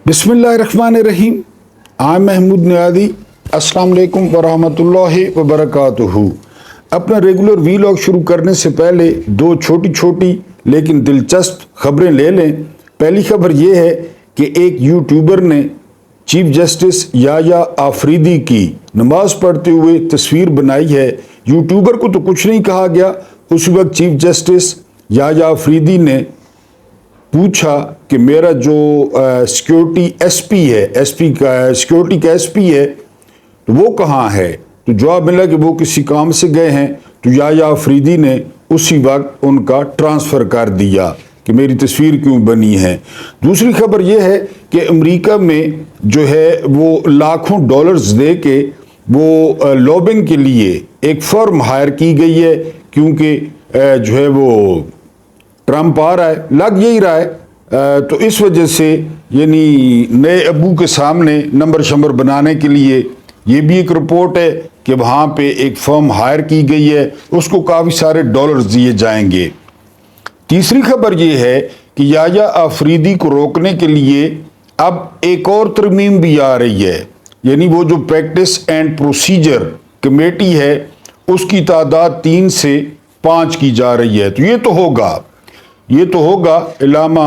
बिस्मिल्लाहिर्रहमानिर्रहीम। आम महमूद नियादी। अस्सलाम वालेकुम वरहमतुल्लाहि वबरकातुहू। अपना रेगुलर वीलॉग शुरू करने से पहले दो छोटी छोटी लेकिन दिलचस्प खबरें ले लें। पहली खबर यह है कि एक यूट्यूबर ने चीफ जस्टिस याया आफरीदी की नमाज पढ़ते हुए तस्वीर बनाई है। यूट्यूबर को तो कुछ नहीं कहा गया। उस वक्त चीफ जस्टिस याया आफरीदी ने पूछा कि मेरा जो सिक्योरिटी एसपी है, एसपी का सिक्योरिटी का एसपी है, तो वो कहाँ है। तो जवाब मिला कि वो किसी काम से गए हैं। तो याया आफरीदी ने उसी वक्त उनका ट्रांसफ़र कर दिया कि मेरी तस्वीर क्यों बनी है। दूसरी खबर यह है कि अमेरिका में जो है वो लाखों डॉलर्स दे के वो लॉबिंग के लिए एक फर्म हायर की गई है, क्योंकि जो है वो ट्रंप आ रहा है, लग यही रहा है। तो इस वजह से यानी नए अबू के सामने नंबर शंबर बनाने के लिए ये भी एक रिपोर्ट है कि वहाँ पे एक फर्म हायर की गई है, उसको काफ़ी सारे डॉलर्स दिए जाएंगे। तीसरी खबर ये है कि याया आफरीदी को रोकने के लिए अब एक और तरमीम भी आ रही है, यानी वो जो प्रैक्टिस एंड प्रोसीजर कमेटी है उसकी तादाद 3 से 5 की जा रही है। तो ये तो होगा। इलामा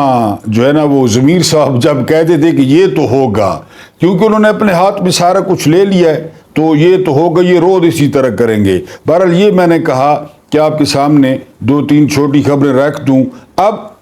जो है ना वो ज़मीर साहब जब कहते थे कि ये तो होगा, क्योंकि उन्होंने अपने हाथ में सारा कुछ ले लिया है, तो ये तो होगा, ये रोज़ इसी तरह करेंगे। बहरहाल ये मैंने कहा कि आपके सामने 2-3 छोटी खबरें रख दूं। अब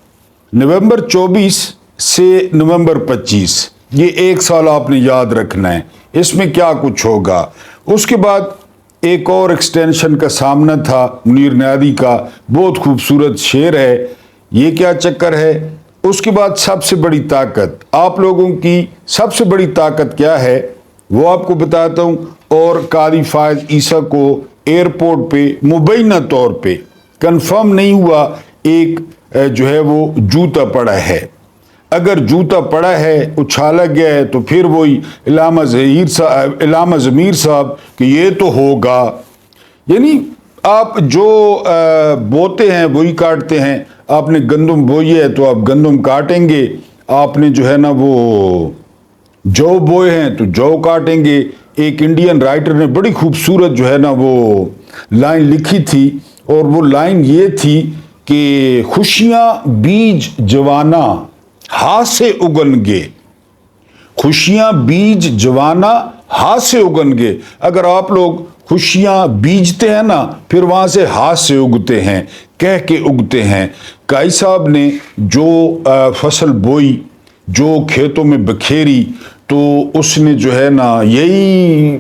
नवंबर 24 से नवंबर 25 ये एक साल आपने याद रखना है, इसमें क्या कुछ होगा। उसके बाद एक और एक्सटेंशन का सामना था मुनीर नियादी का, बहुत खूबसूरत शेर है। ये क्या चक्कर है। उसके बाद सबसे बड़ी ताकत, आप लोगों की सबसे बड़ी ताकत क्या है वो आपको बताता हूं। और कादी फायज ईसा को एयरपोर्ट पे मुबैना तौर पे कंफर्म नहीं हुआ, एक जो है वो जूता पड़ा है। अगर जूता पड़ा है, उछाला गया है, तो फिर वही इलामा ज़मीर साहब कि ये तो होगा। यानी आप जो बोते हैं वही काटते हैं। आपने गंदम बोई है तो आप गंदम काटेंगे, आपने जो है ना वो जौ बोए हैं तो जौ काटेंगे। एक इंडियन राइटर ने बड़ी खूबसूरत जो है ना वो लाइन लिखी थी, और वो लाइन ये थी कि खुशियां बीज जवाना हाथ से उगनगे, खुशियां बीज जवाना हाथ से उगनगे। अगर आप लोग खुशियां बीजते हैं ना, फिर वहां से हाथ से उगते हैं, कह के उगते हैं। काई साहब ने जो फसल बोई, जो खेतों में बखेरी, तो उसने जो है ना यही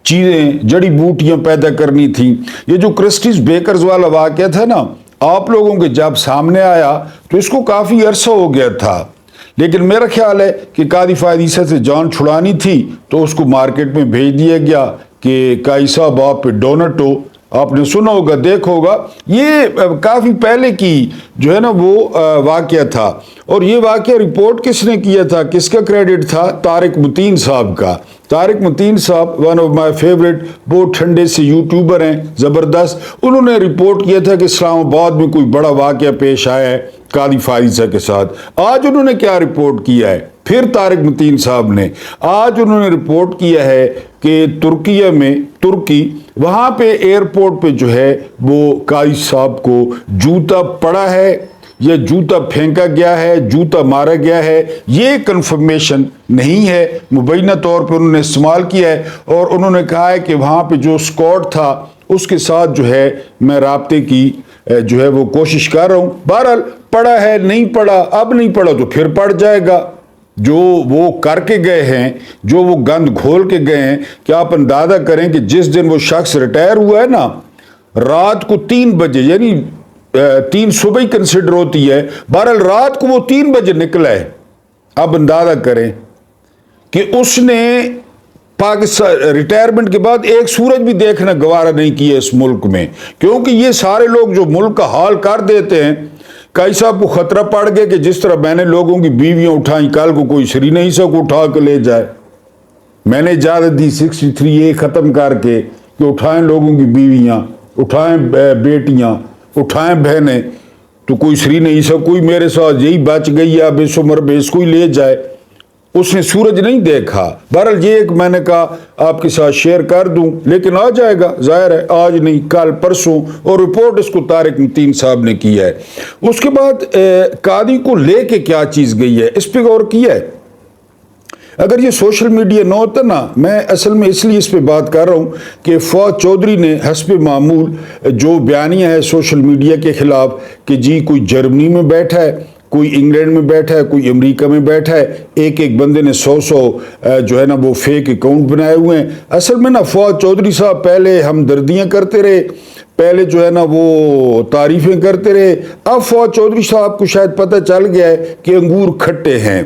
चीज़ें जड़ी बूटियां पैदा करनी थी। ये जो क्रिस्टिस बेकर्स वाला वाक़या था ना, आप लोगों के जब सामने आया तो इसको काफ़ी अरसा हो गया था, लेकिन मेरा ख्याल है कि कादी फायद ईसा से जान छुड़ानी थी तो उसको मार्केट में भेज दिया गया कि काई साहब आप पे डोनट हो। आपने सुना होगा, देखा होगा, ये काफ़ी पहले की जो है ना वो वाक़या था। और ये वाक़या रिपोर्ट किसने किया था, किसका क्रेडिट था? तारिक मतीन साहब का। तारिक मतीन साहब वन ऑफ माय फेवरेट, बहुत ठंडे से यूट्यूबर हैं, ज़बरदस्त। उन्होंने रिपोर्ट किया था कि इस्लामाबाद में कोई बड़ा वाक़या पेश आया है कादी फायज़ा के साथ। आज उन्होंने क्या रिपोर्ट किया है? फिर तारिक मतीन साहब ने आज उन्होंने रिपोर्ट किया है कि तुर्की वहाँ पे एयरपोर्ट पे जो है वो कादी साहब को जूता पड़ा है या जूता फेंका गया है, जूता मारा गया है, ये कंफर्मेशन नहीं है। मुबैना तौर पे उन्होंने इस्तेमाल किया है, और उन्होंने कहा है कि वहाँ पे जो स्क्वाड था उसके साथ जो है मैं राब्ते की जो है वो कोशिश कर रहा हूँ। बहरहाल पड़ा है, नहीं पड़ा, अब नहीं पड़ा तो फिर पड़ जाएगा। जो वो करके गए हैं, जो वो गंद घोल के गए हैं, क्या आप अंदाजा करें कि जिस दिन वो शख्स रिटायर हुआ है ना, रात को 3 बजे, यानी 3 सुबह ही कंसिडर होती है, बहरहाल रात को वो 3 बजे निकला है। अब अंदाजा करें कि उसने पाकिस्तान रिटायरमेंट के बाद एक सूरज भी देखना गवारा नहीं किया इस मुल्क में, क्योंकि ये सारे लोग जो मुल्क का हाल कर देते हैं। काई साहब को खतरा पड़ गया कि जिस तरह मैंने लोगों की बीवियां उठाई, कल को कोई श्रीनई साहब को उठा के ले जाए। मैंने इजाज़त दी 63A ख़त्म करके कि उठाएं लोगों की बीवियां, उठाएं बेटियां, उठाएं बहनें। तो कोई श्री नहीं सब कोई मेरे साथ यही बच गई या बेशुमर बेस कोई ले जाए, उसने सूरज नहीं देखा। बहरहाल ये एक मैंने कहा आपके साथ शेयर कर दूं, लेकिन आ जाएगा, जाहिर है आज नहीं कल परसों, और रिपोर्ट इसको तारिक मतीन साहब ने की है। उसके बाद कादी को लेके क्या चीज़ गई है, इस पर गौर किया है। अगर ये सोशल मीडिया न होता ना, मैं असल में इसलिए इस पे बात कर रहा हूँ कि फौज चौधरी ने हस्ब मामूल जो बयानिया है सोशल मीडिया के खिलाफ कि जी कोई जर्मनी में बैठा है, कोई इंग्लैंड में बैठा है, कोई अमेरिका में बैठा है, एक एक बंदे ने 100 जो है ना वो फेक अकाउंट बनाए हुए हैं। असल में ना फौज चौधरी साहब पहले हमदर्दियाँ करते रहे, पहले जो है ना वो तारीफ़ें करते रहे। अब फौज चौधरी साहब को शायद पता चल गया है कि अंगूर खट्टे हैं,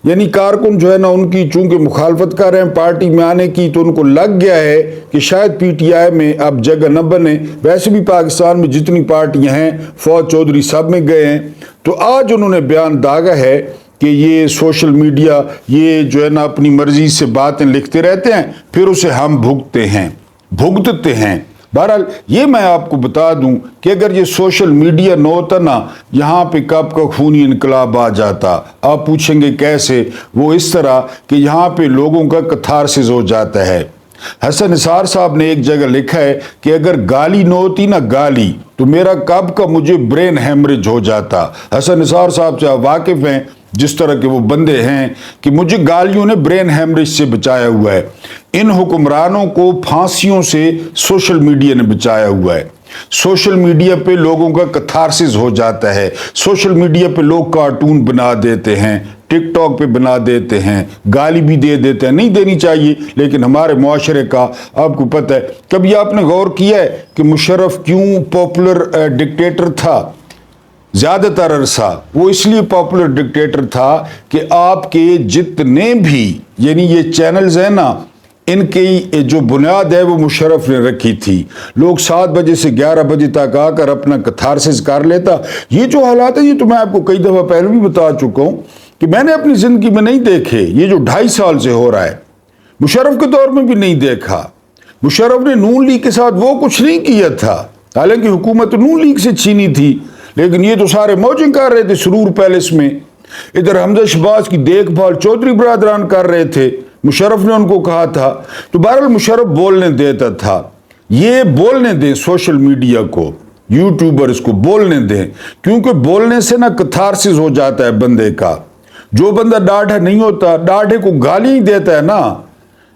यानी कारकुन जो है ना उनकी चूंकि मुखालफत कर रहे हैं पार्टी में आने की, तो उनको लग गया है कि शायद पीटीआई में अब जगह न बने। वैसे भी पाकिस्तान में जितनी पार्टियां हैं फौज चौधरी सब में गए हैं। तो आज उन्होंने बयान दागा है कि ये सोशल मीडिया ये जो है ना अपनी मर्जी से बातें लिखते रहते हैं, फिर उसे हम भुगतते हैं। बहरहाल ये मैं आपको बता दूं कि अगर ये सोशल मीडिया न होता ना, यहाँ पे कब का खूनी इनकलाब आ जाता। आप पूछेंगे कैसे, वो इस तरह कि यहाँ पे लोगों का कथारसिस हो जाता है। हसन निसार साहब ने एक जगह लिखा है कि अगर गाली न होती ना गाली, तो मेरा कब का मुझे ब्रेन हैमरेज हो जाता। हसन निसार साहब से आप वाकिफ हैं, जिस तरह के वो बंदे हैं कि मुझे गालियों ने ब्रेन हैमरेज से बचाया हुआ है। इन हुक्मरानों को फांसियों से सोशल मीडिया ने बचाया हुआ है। सोशल मीडिया पे लोगों का कथारसिस हो जाता है। सोशल मीडिया पे लोग कार्टून बना देते हैं, टिकटॉक पे बना देते हैं, गाली भी दे देते हैं, नहीं देनी चाहिए, लेकिन हमारे मुआशरे का आपको पता है। कभी आपने गौर किया है कि मुशर्रफ क्यों पॉपुलर डिक्टेटर था? ज़्यादातर अरसा वो इसलिए पॉपुलर डिक्टेटर था कि आपके जितने भी यानी ये चैनल्स हैं ना, इनकी जो बुनियाद है वो मुशर्रफ ने रखी थी। लोग 7 बजे से 11 बजे तक आकर अपना कथारसिस कर लेता। ये जो हालात है ये तो मैं आपको कई दफ़ा पहले भी बता चुका हूँ कि मैंने अपनी ज़िंदगी में नहीं देखे। ये जो 2.5 साल से हो रहा है, मुशर्रफ के दौर में भी नहीं देखा। मुशर्रफ ने नून लीग के साथ वो कुछ नहीं किया था, हालांकि हुकूमत नून लीग से छीनी थी, लेकिन ये तो सारे मौजें कर रहे थे सुरूर पैलेस में। इधर हमजा शहबाज की देखभाल चौधरी बरादरान कर रहे थे, मुशर्रफ ने उनको कहा था। तो बहरहाल मुशर्रफ बोलने देता था। ये बोलने दें सोशल मीडिया को, यूट्यूबर्स को बोलने दें, क्योंकि बोलने से ना कथारसिस हो जाता है बंदे का। जो बंदा डाढ़ा नहीं होता, डाढ़े को गाली ही देता है ना।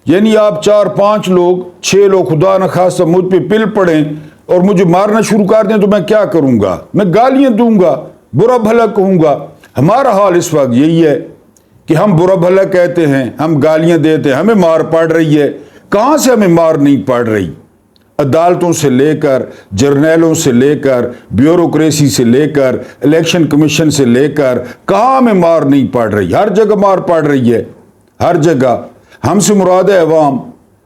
यानी आप 4-5 लोग 6 लोग खुदा न खासा मुझ पे पिल पड़ें और मुझे मारना शुरू कर दें, तो मैं क्या करूंगा? मैं गालियां दूंगा, बुरा भला कहूंगा। हमारा हाल इस वक्त यही है कि हम बुरा भला कहते हैं, हम गालियां देते हैं, हमें मार पड़ रही है। कहां से हमें मार नहीं पड़ रही? अदालतों से लेकर, जर्नैलों से लेकर, ब्यूरोक्रेसी से लेकर, इलेक्शन कमीशन से लेकर, कहां हमें मार नहीं पड़ रही? हर जगह मार पड़ रही है, हर जगह। हमसे मुराद है अवाम,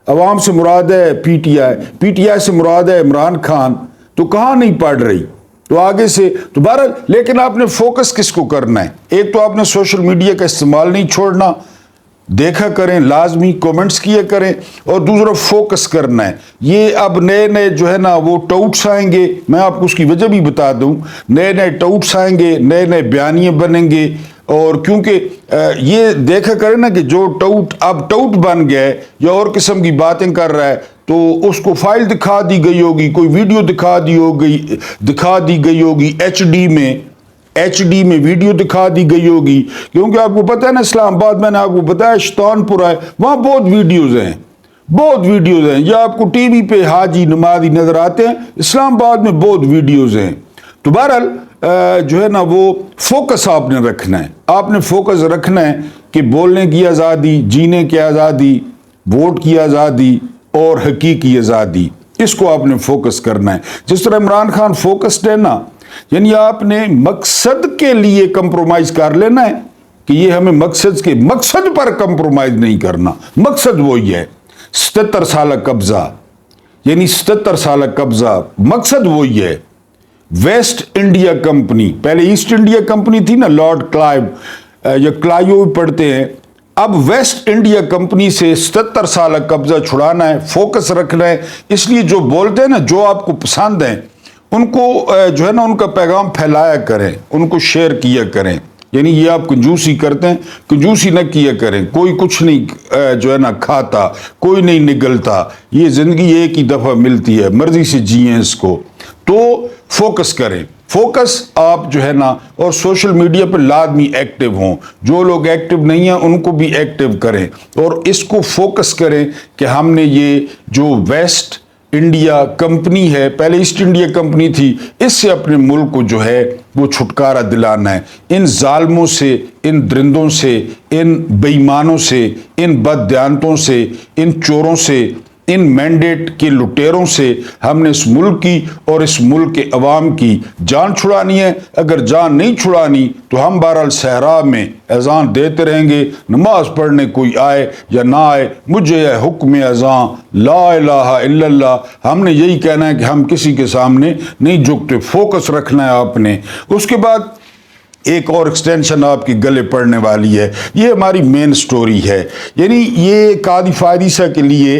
अवाम से मुराद है पीटीआई, पीटीआई से मुराद है इमरान खान। तो कहां नहीं पड़ रही? तो आगे से तो बहरहाल, लेकिन आपने फोकस किसको करना है? एक तो आपने सोशल मीडिया का इस्तेमाल नहीं छोड़ना, देखा करें, लाजमी कमेंट्स किया करें, और दूसरा फोकस करना है। ये अब नए नए जो है ना वो टाउट्स आएंगे, मैं आपको उसकी वजह भी बता दूं। नए नए टाउट्स आएंगे, नए नए बयानिए बनेंगे, और क्योंकि ये देखा करें ना कि जो टाउट अब टाउट बन गया है या और किस्म की बातें कर रहा है, तो उसको फाइल दिखा दी गई होगी, कोई वीडियो दिखा दी गई होगी एचडी में वीडियो दिखा दी गई होगी। क्योंकि आपको पता है ना, इस्लामाबाद मैंने आपको बताया शैतानपुरा है, वहाँ बहुत वीडियोज़ हैं। या आपको टीवी पे हाजी नमाजी नजर आते हैं, इस्लामाबाद में बहुत वीडियोज़ हैं। तो बहरहाल जो है ना वो फोकस आपने रखना है। आपने फोकस रखना है कि बोलने की आज़ादी, जीने की आज़ादी, वोट की आज़ादी और हकीकी आज़ादी, इसको आपने फोकस करना है। जिस तरह इमरान खान फोकस्ड है ना, यानी आपने मकसद के लिए कंप्रोमाइज कर लेना है कि ये हमें मकसद पर कंप्रोमाइज नहीं करना। मकसद वही है 77 साल कब्जा, यानी 77 साल कब्जा, मकसद वही है। वेस्ट इंडिया कंपनी, पहले ईस्ट इंडिया कंपनी थी ना, लॉर्ड क्लाइव या क्लाइव भी पढ़ते हैं। अब वेस्ट इंडिया कंपनी से 77 साल कब्जा छुड़ाना है, फोकस रखना है। इसलिए जो बोलते हैं ना, जो आपको पसंद है ان کو جو ہے نا ان کا پیغام پھیلایا کریں، ان کو شیئر کیا کریں. یعنی یہ آپ کنجوسی کرتے ہیں، کنجوسی نہ کیا کریں. کوئی کچھ نہیں جو ہے نا کھاتا، کوئی نہیں نگلتا. یہ زندگی ایک ہی دفعہ ملتی ہے، مرضی سے جئیں اس کو. تو فوکس کریں، فوکس آپ جو ہے نا، اور سوشل میڈیا پہ لازمی ایکٹیو ہوں. جو لوگ ایکٹیو نہیں ہیں ان کو بھی ایکٹیو کریں، اور اس کو فوکس کریں کہ ہم نے یہ جو ویسٹ انڈیا کمپنی ہے، پہلے ایسٹ انڈیا کمپنی تھی، اس سے اپنے ملک کو جو ہے وہ چھٹکارا دلانا ہے. ان ظالموں سے، ان درندوں سے، ان بے ایمانوں سے، ان بد دیانتوں سے، ان چوروں سے، ان مینڈیٹ کے لٹیروں سے ہم نے اس ملک کی اور اس ملک کے عوام کی جان چھڑانی ہے. اگر جان نہیں چھڑانی تو ہم بہرحال صحرا میں اذان دیتے رہیں گے، نماز پڑھنے کوئی آئے یا نہ آئے. مجھے یہ حکم اذان لا الہ الا اللہ، ہم نے یہی کہنا ہے کہ ہم کسی کے سامنے نہیں جھکتے. فوکس رکھنا ہے آپ نے. اس کے بعد ایک اور ایکسٹینشن آپ کے گلے پڑنے والی ہے. یہ ہماری مین سٹوری ہے. یعنی یہ قاضی فائدیسہ کے لیے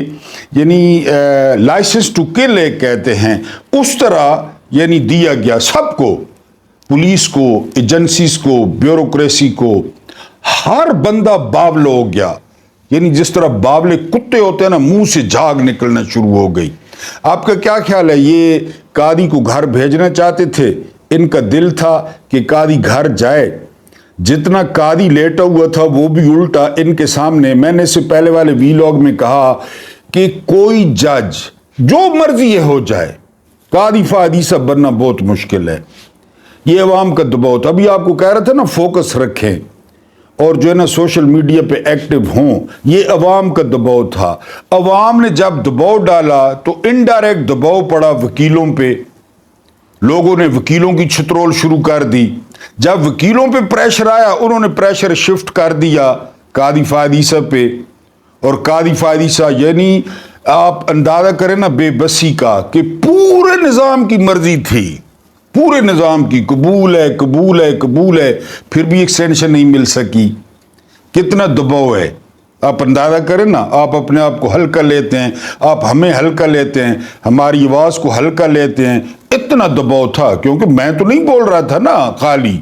یعنی لائسنس ٹو کل ایک کہتے ہیں، اس طرح یعنی دیا گیا سب کو، پولیس کو، ایجنسیز کو، بیوروکریسی کو. ہر بندہ باولو ہو گیا. یعنی جس طرح باولے کتے ہوتے ہیں نا، منہ سے جھاگ نکلنا شروع ہو گئی. آپ کا کیا خیال ہے؟ یہ قاضی کو گھر بھیجنا چاہتے تھے؟ ان کا دل تھا کہ قاضی گھر جائے. جتنا قاضی لیٹا ہوا تھا وہ بھی الٹا ان کے سامنے. میں نے اس سے پہلے والے ویلاگ میں کہا کہ کوئی جج جو مرضی یہ ہو جائے، قاضی فائدیسہ بننا بہت مشکل ہے. یہ عوام کا دباؤ تھا. ابھی آپ کو کہہ رہا تھا نا فوکس رکھیں اور جو ہے نا سوشل میڈیا پہ ایکٹیو ہوں. یہ عوام کا دباؤ تھا. عوام نے جب دباؤ ڈالا تو انڈائریکٹ دباؤ پڑا وکیلوں پہ. لوگوں نے وکیلوں کی چھترول شروع کر دی. جب وکیلوں پہ پریشر آیا، انہوں نے پریشر شفٹ کر دیا قاضی فائدیسہ پہ. اور قاضی فائدیسہ یعنی آپ اندازہ کریں نا بے بسی کا، کہ پورے نظام کی مرضی تھی، پورے نظام کی قبول ہے قبول ہے قبول ہے، پھر بھی ایکسٹینشن نہیں مل سکی. کتنا دباؤ ہے آپ اندازہ کریں نا. آپ اپنے آپ کو ہلکا لیتے ہیں، آپ ہمیں ہلکا لیتے ہیں، ہماری آواز کو ہلکا لیتے ہیں. اتنا دباؤ تھا، کیونکہ میں تو نہیں بول رہا تھا نا خالی.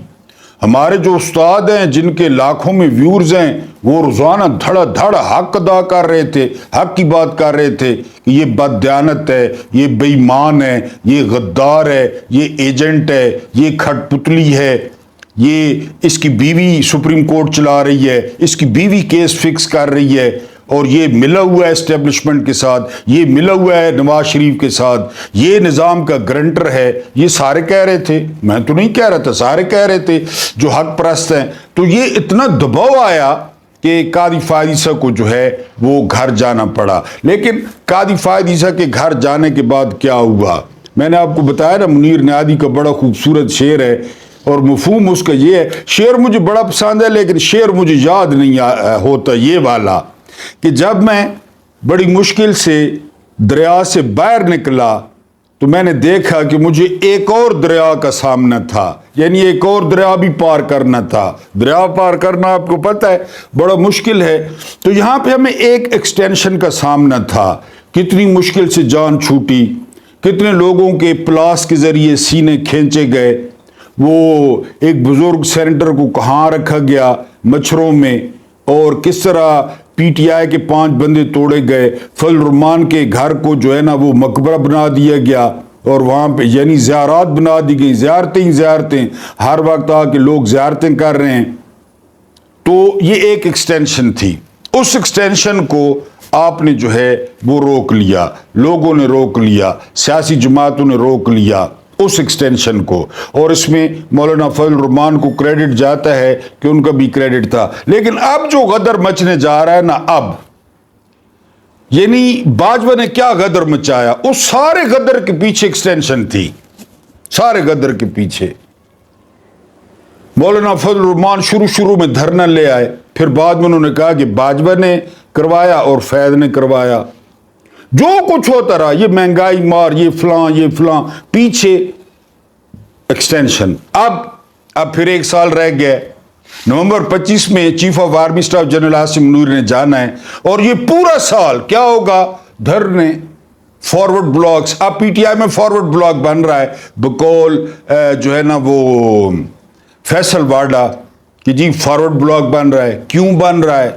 ہمارے جو استاد ہیں جن کے لاکھوں میں ویورز ہیں، وہ روزانہ دھڑا دھڑ حق ادا کر رہے تھے، حق کی بات کر رہے تھے کہ یہ بد دیانت ہے، یہ بے ایمان ہے، یہ غدار ہے، یہ ایجنٹ ہے، یہ کھٹ پتلی ہے، یہ اس کی بیوی سپریم کورٹ چلا رہی ہے، اس کی بیوی کیس فکس کر رہی ہے، اور یہ ملا ہوا ہے اسٹیبلشمنٹ کے ساتھ، یہ ملا ہوا ہے نواز شریف کے ساتھ، یہ نظام کا گرنٹر ہے. یہ سارے کہہ رہے تھے، میں تو نہیں کہہ رہا تھا، سارے کہہ رہے تھے جو حق پرست ہیں. تو یہ اتنا دباؤ آیا کہ قاضی فائدیسہ کو جو ہے وہ گھر جانا پڑا. لیکن قاضی فائدیسہ کے گھر جانے کے بعد کیا ہوا؟ میں نے آپ کو بتایا نا، منیر نیادی کا بڑا خوبصورت شعر ہے، اور مفہوم اس کا یہ ہے. شعر مجھے بڑا پسند ہے، لیکن شعر مجھے یاد نہیں ہوتا یہ والا، کہ جب میں بڑی مشکل سے دریا سے باہر نکلا تو میں نے دیکھا کہ مجھے ایک اور دریا کا سامنا تھا. یعنی ایک اور دریا بھی پار کرنا تھا. دریا پار کرنا آپ کو پتہ ہے بڑا مشکل ہے. تو یہاں پہ ہمیں ایک ایکسٹینشن کا سامنا تھا. کتنی مشکل سے جان چھوٹی، کتنے لوگوں کے پلاس کے ذریعے سینے کھینچے گئے. وہ ایک بزرگ سینیٹر کو کہاں رکھا گیا مچھروں میں، اور کس طرح پی ٹی آئی کے 5 بندے توڑے گئے. فضل الرحمان کے گھر کو جو ہے نا وہ مقبرہ بنا دیا گیا، اور وہاں پہ یعنی زیارات بنا دی گئی. زیارتیں ہی زیارتیں، ہر وقت آ کے لوگ زیارتیں کر رہے ہیں. تو یہ ایک ایکسٹینشن تھی. اس ایکسٹینشن کو آپ نے جو ہے وہ روک لیا، لوگوں نے روک لیا، سیاسی جماعتوں نے روک لیا اس ایکسٹینشن کو. اور اس میں مولانا فضل الرحمان کو کریڈٹ جاتا ہے کہ ان کا بھی کریڈٹ تھا. لیکن اب جو غدر مچنے جا رہا ہے نا، اب یعنی باجوہ نے کیا غدر مچایا، اس سارے غدر کے پیچھے ایکسٹینشن تھی. سارے غدر کے پیچھے مولانا فضل الرحمان شروع میں دھرنا لے آئے، پھر بعد میں انہوں نے کہا کہ باجوہ نے کروایا اور فیض نے کروایا. جو کچھ ہوتا رہا، یہ مہنگائی مار، یہ فلاں پیچھے ایکسٹینشن. اب پھر 1 سال رہ گیا. نومبر 25 میں chief of army staff general Asim Munir نے جانا ہے، اور یہ پورا سال کیا ہوگا؟ دھرنے. फॉरवर्ड ब्लॉग्स, अब पीटीआई में फॉरवर्ड ब्लॉग बन रहा है बकौल जो है ना वो फैसल वाडा कि जी फॉरवर्ड ब्लॉग बन रहा है। क्यों बन रहा है?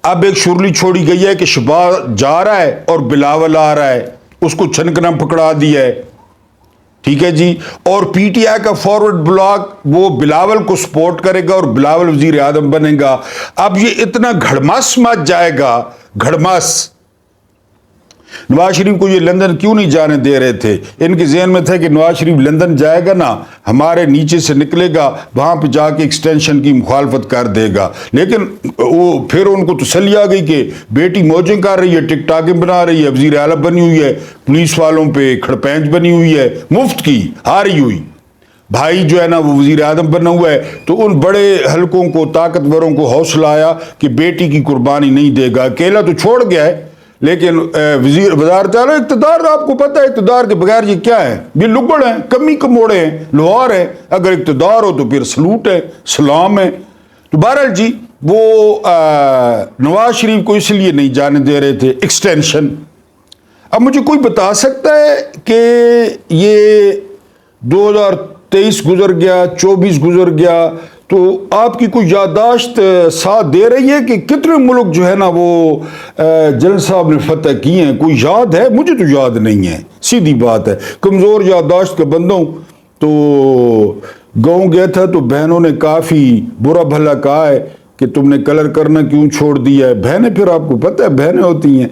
अब एक शुरली छोड़ी गई है कि शहबाज जा रहा है और बिलावल आ रहा है, उसको छनकना पकड़ा दिया है, ठीक है जी। और पीटीआई का फॉरवर्ड ब्लॉग वो बिलावल को सपोर्ट करेगा और बिलावल वजीर आजम बनेगा। अब ये इतना घड़मस मच जाएगा, घड़मस। नवाज शरीफ को ये लंदन क्यों नहीं जाने दे रहे थे? इनके ज़हन में था कि नवाज शरीफ लंदन जाएगा ना, हमारे नीचे से निकलेगा, वहां पे जाके एक्सटेंशन की मुखालफत कर देगा। लेकिन वो फिर उनको तसल्ली आ गई कि बेटी मौजें कर रही है, टिकटाकें बना रही है, वजीर आला बनी हुई है, पुलिस वालों पे खड़पेंच बनी हुई है, मुफ्त की हारी हुई। भाई जो है ना वो वजीर आजम बना हुआ है, तो उन बड़े हलकों को, ताकतवरों को हौसला आया कि बेटी की कुर्बानी नहीं देगा। अकेला तो छोड़ गया है, लेकिन वजीर वजारत आला इक़्तिदार, आपको पता है इक़्तिदार के बगैर ये क्या है? ये लुगड़ हैं, कमी कमोड़े हैं, लोहार हैं। अगर इक़्तिदार हो तो फिर सलूट है, सलाम है। तो बहरहाल जी वो नवाज शरीफ को इसलिए नहीं जाने दे रहे थे एक्सटेंशन। अब मुझे कोई बता सकता है कि ये 2023 गुजर गया, 24 गुजर गया, तो आपकी कोई याददाश्त साथ दे रही है कि कितने मुल्क जो है ना वो जनरल साहब ने फतह किए हैं? कोई याद है? मुझे तो याद नहीं है, सीधी बात है। कमज़ोर याददाश्त का बंदा हूं। तो गाँव गया था तो बहनों ने काफ़ी बुरा भला कहा है कि तुमने कलर करना क्यों छोड़ दिया है। बहनें, फिर आपको पता है बहनें होती हैं,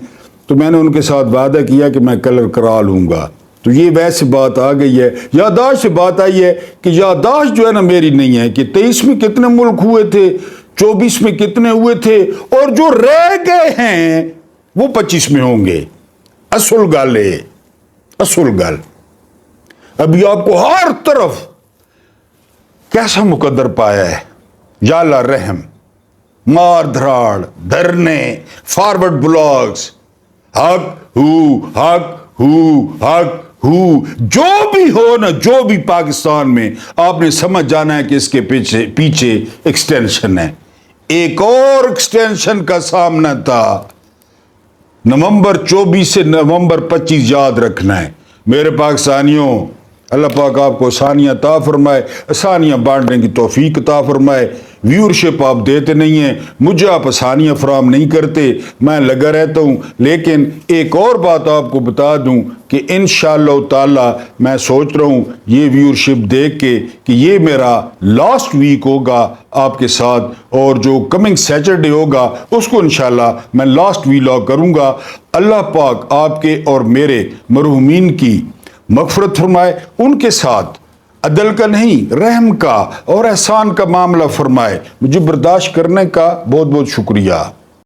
तो मैंने उनके साथ वादा किया कि मैं कलर करा लूँगा। तो ये वैसे बात आ गई है, याददाश्त से बात आई है कि याददाश्त जो है ना मेरी नहीं है कि 23 में कितने मुल्क हुए थे, 24 में कितने हुए थे, और जो रह गए हैं वो 25 में होंगे। असल गल है, असल गल। अभी आपको हर तरफ कैसा मुकद्दर पाया है, या अल्लाह रहम, मार धराड़, धरने, फॉरवर्ड ब्लॉग्स, हक हू, जो भी हो ना, जो भी पाकिस्तान में, आपने समझ जाना है कि इसके पीछे एक्सटेंशन है। एक और एक्सटेंशन का सामना था नवंबर 24 से नवंबर 25, याद रखना है मेरे पाकिस्तानियों। अल्लाह पाक आपको आसानियाँ अता फरमाए, आसानियाँ बांटने की तौफीक अता फरमाए। व्यूअरशिप आप देते नहीं हैं, मुझे आप आसानियाँ फराम नहीं करते, मैं लगा रहता हूँ। लेकिन एक और बात आपको बता दूँ कि इंशाअल्लाह ताला मैं सोच रहा हूँ ये व्यूअरशिप देख के कि ये मेरा लास्ट वीक होगा आपके साथ, और जो कमिंग सैटरडे होगा उसको इंशाअल्लाह मैं लास्ट वीलॉग करूँगा। अल्लाह पाक आपके और मेरे मरहूमीन की मग़फ़िरत फरमाए, उनके साथ अदल का नहीं रहम का और एहसान का मामला फरमाए। मुझे बर्दाश्त करने का बहुत बहुत शुक्रिया।